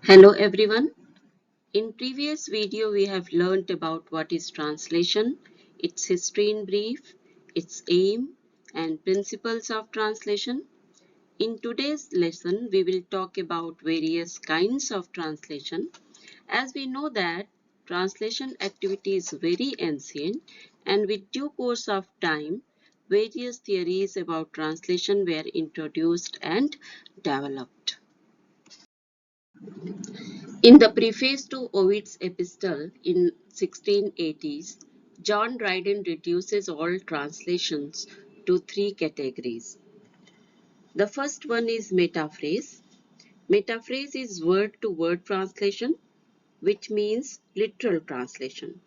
Hello everyone. In previous video we have learned about what is translation, its history in brief, its aim and principles of translation. In today's lesson we will talk about various kinds of translation. As we know that translation activity is very ancient and with due course of time various theories about translation were introduced and developed. In the preface to Ovid's epistle in 1680s, John Dryden reduces all translations to three categories. The first one is metaphrase. Metaphrase is word-to-word translation, which means literal translation.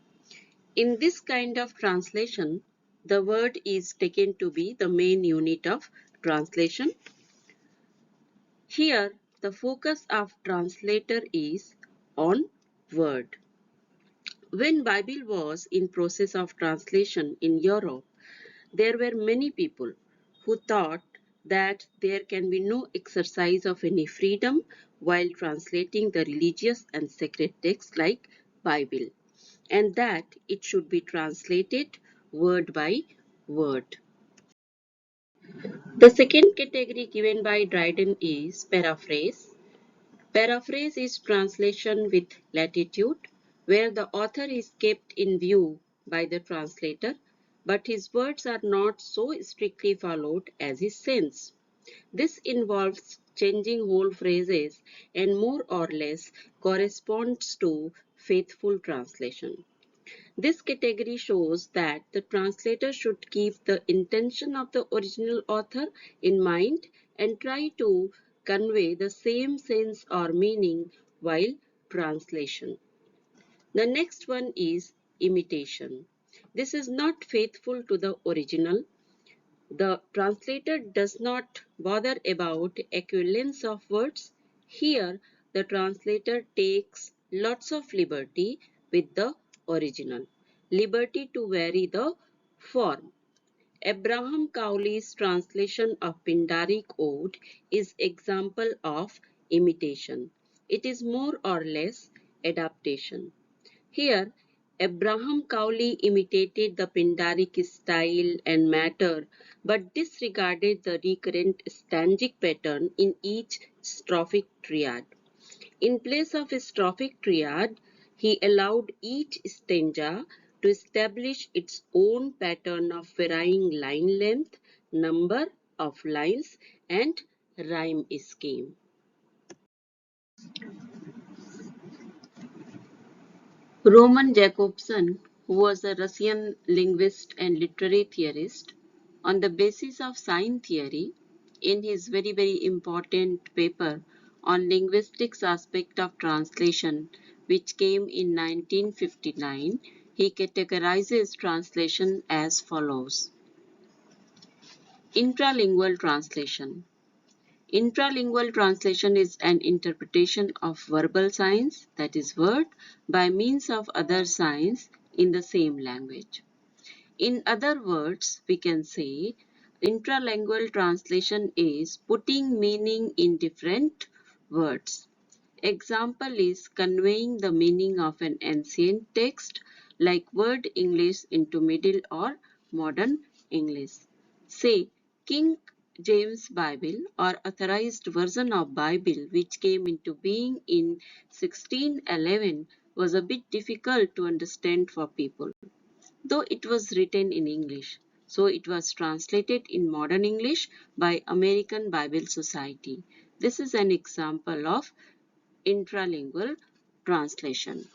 In this kind of translation, the word is taken to be the main unit of translation. Here, the focus of translator is on word. When Bible was in process of translation in Europe, there were many people who thought that there can be no exercise of any freedom while translating the religious and sacred texts like Bible, and that it should be translated word by word. The second category given by Dryden is paraphrase. Paraphrase is translation with latitude, where the author is kept in view by the translator, but his words are not so strictly followed as his sense. This involves changing whole phrases and more or less corresponds to faithful translation. This category shows that the translator should keep the intention of the original author in mind and try to convey the same sense or meaning while translation. The next one is imitation. This is not faithful to the original. The translator does not bother about equivalence of words. Here, the translator takes lots of liberty with the original. Liberty to vary the form. Abraham Cowley's translation of Pindaric Ode is example of imitation. It is more or less adaptation. Here, Abraham Cowley imitated the Pindaric style and matter, but disregarded the recurrent stanzic pattern in each strophic triad. In place of a strophic triad, he allowed each stanza to establish its own pattern of varying line length, number of lines, and rhyme scheme. Roman Jakobson, who was a Russian linguist and literary theorist, on the basis of sign theory, in his very important paper on linguistics aspect of translation, which came in 1959, he categorizes translation as follows. Intralingual translation. Intralingual translation is an interpretation of verbal signs, that is word, by means of other signs in the same language. In other words, we can say intralingual translation is putting meaning in different words. Example is conveying the meaning of an ancient text like word English into Middle or Modern English. Say King James Bible or authorized version of Bible which came into being in 1611 was a bit difficult to understand for people, though it was written in English. So it was translated in modern English by American Bible Society. This is an example of intralingual translation.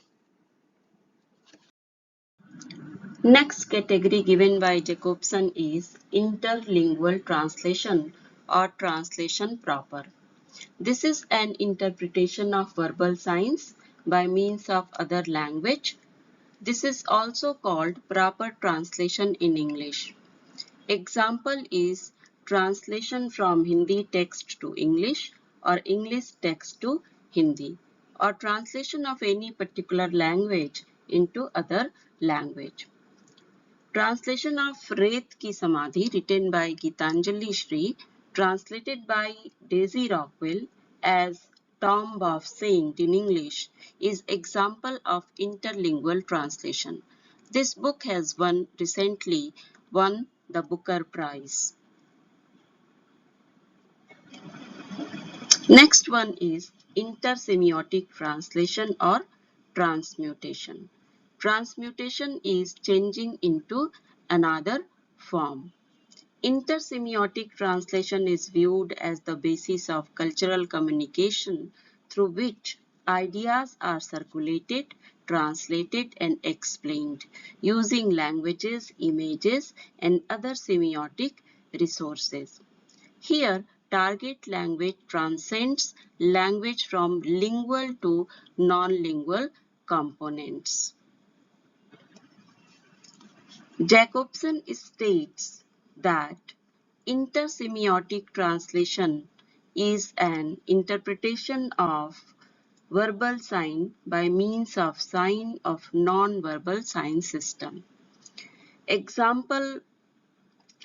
Next category given by Jacobson is interlingual translation or translation proper. This is an interpretation of verbal signs by means of other language. This is also called proper translation in English. Example is translation from Hindi text to English or English text to Hindi, or translation of any particular language into other language. Translation of Reet Ki Samadhi written by Gitanjali Shri, translated by Daisy Rockwell as Tomb of Saint in English is example of interlingual translation. This book has recently won the Booker Prize. Next one is intersemiotic translation or transmutation. Transmutation is changing into another form. Intersemiotic translation is viewed as the basis of cultural communication through which ideas are circulated, translated, and explained using languages, images, and other semiotic resources. Here, target language transcends language from lingual to non-lingual components. Jacobson states that intersemiotic translation is an interpretation of verbal sign by means of sign of non-verbal sign system. Example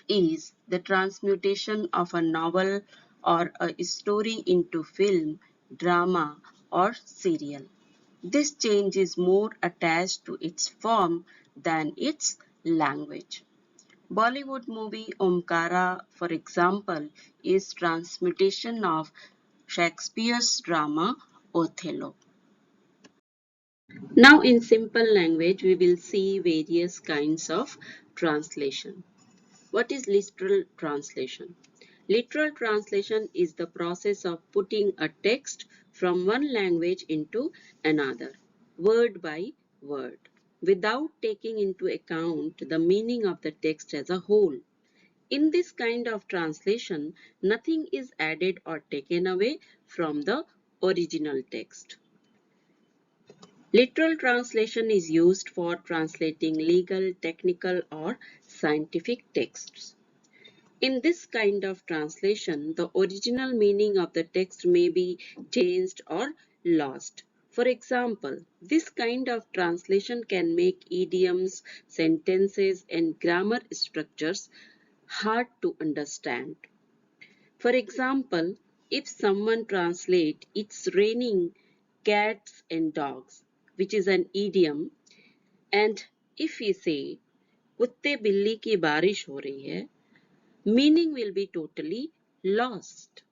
is the transmutation of a novel or a story into film, drama, or serial. This change is more attached to its form than its language. Bollywood movie Omkara, for example, is transmutation of Shakespeare's drama Othello. Now in simple language, we will see various kinds of translation. What is literal translation? Literal translation is the process of putting a text from one language into another, word by word, without taking into account the meaning of the text as a whole. In this kind of translation, nothing is added or taken away from the original text. Literal translation is used for translating legal, technical, or scientific texts. In this kind of translation, the original meaning of the text may be changed or lost. For example, this kind of translation can make idioms, sentences, and grammar structures hard to understand. For example, if someone translates "it's raining cats and dogs," which is an idiom, and if we say "कुत्ते बिल्ली की बारिश हो रही है," meaning will be totally lost.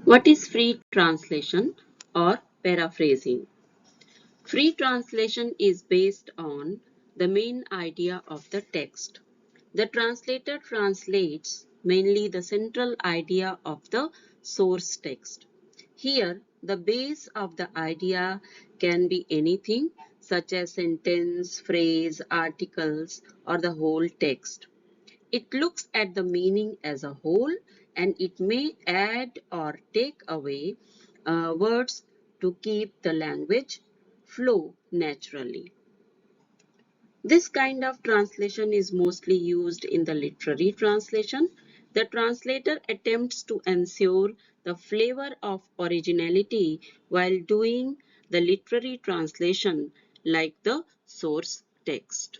What is free translation or paraphrasing? Free translation is based on the main idea of the text. The translator translates mainly the central idea of the source text. Here, the base of the idea can be anything such as sentence, phrase, articles, or the whole text. It looks at the meaning as a whole and it may add or take away words to keep the language flow naturally. This kind of translation is mostly used in the literary translation. The translator attempts to ensure the flavor of originality while doing the literary translation like the source text.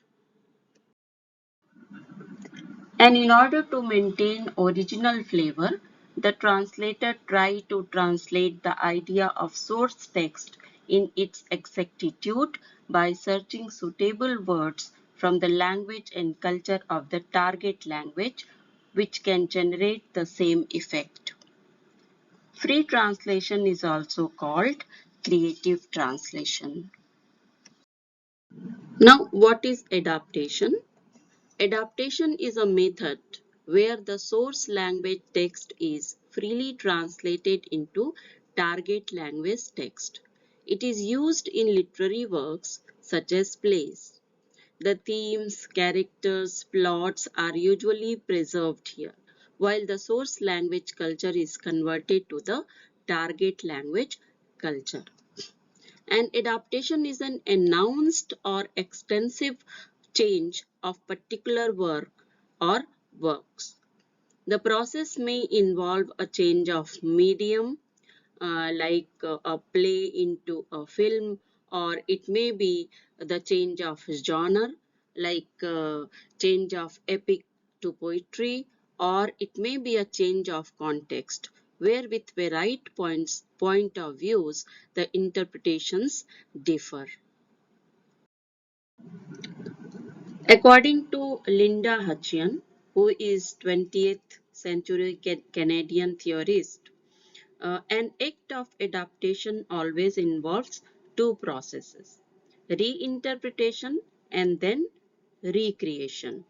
And in order to maintain original flavor, the translator tries to translate the idea of source text in its exactitude by searching suitable words from the language and culture of the target language, which can generate the same effect. Free translation is also called creative translation. Now, what is adaptation? Adaptation is a method where the source language text is freely translated into target language text. It is used in literary works such as plays. The themes, characters, plots are usually preserved here, while the source language culture is converted to the target language culture. An adaptation is an announced or extensive change of particular work or works. The process may involve a change of medium, like a play into a film, or it may be the change of genre, like change of epic to poetry, or it may be a change of context, where with varied point of views, the interpretations differ. According to Linda Hutcheon, who is 20th century Canadian theorist, an act of adaptation always involves two processes: reinterpretation and then recreation.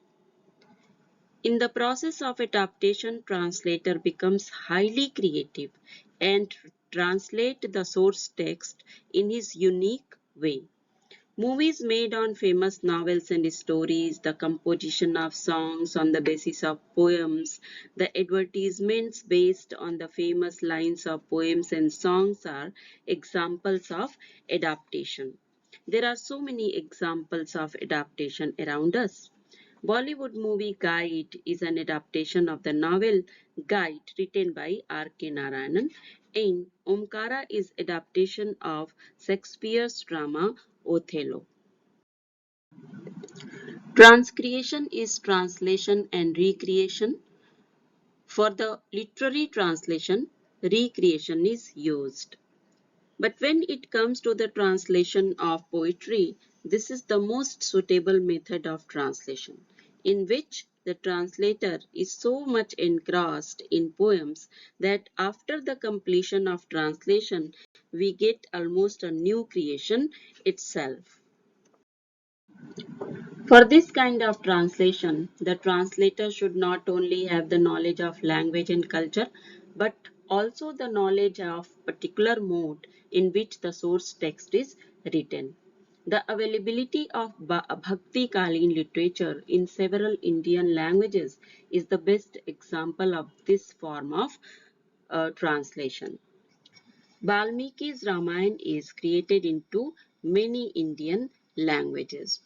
In the process of adaptation, translator becomes highly creative and translate the source text in his unique way. Movies made on famous novels and stories, the composition of songs on the basis of poems, the advertisements based on the famous lines of poems and songs are examples of adaptation. There are so many examples of adaptation around us. Bollywood movie Guide is an adaptation of the novel Guide written by R.K. Narayanan, and Omkara is adaptation of Shakespeare's drama Othello. Transcreation is translation and recreation. For the literary translation, recreation is used. But when it comes to the translation of poetry, this is the most suitable method of translation, in which the translator is so much engrossed in poems that after the completion of translation, we get almost a new creation itself. For this kind of translation, the translator should not only have the knowledge of language and culture, but also the knowledge of particular mode in which the source text is written. The availability of Bhakti Kalin literature in several Indian languages is the best example of this form of translation. Valmiki's Ramayana is created into many Indian languages.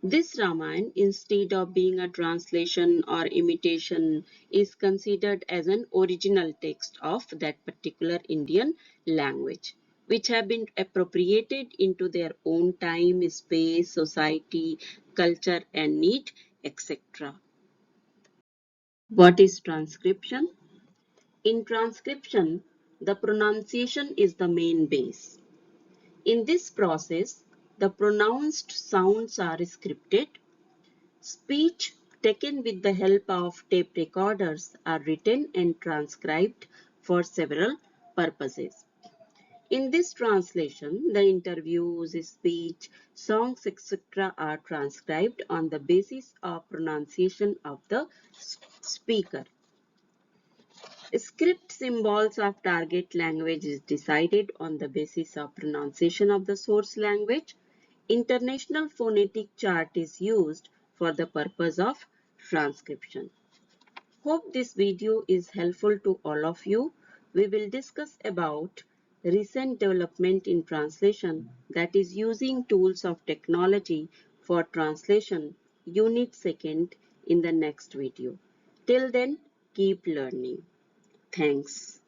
This Ramayana, instead of being a translation or imitation, is considered as an original text of that particular Indian language, which have been appropriated into their own time, space, society, culture, and need, etc. What is transcription? In transcription, the pronunciation is the main base. In this process, the pronounced sounds are scripted. Speech taken with the help of tape recorders are written and transcribed for several purposes. In this translation, the interviews, speech, songs, etc. are transcribed on the basis of pronunciation of the speaker. Script symbols of target language is decided on the basis of pronunciation of the source language. International phonetic chart is used for the purpose of transcription. Hope this video is helpful to all of you. We will discuss about recent development in translation, that is using tools of technology for translation, unit second, in the next video. Till then, keep learning. Thanks.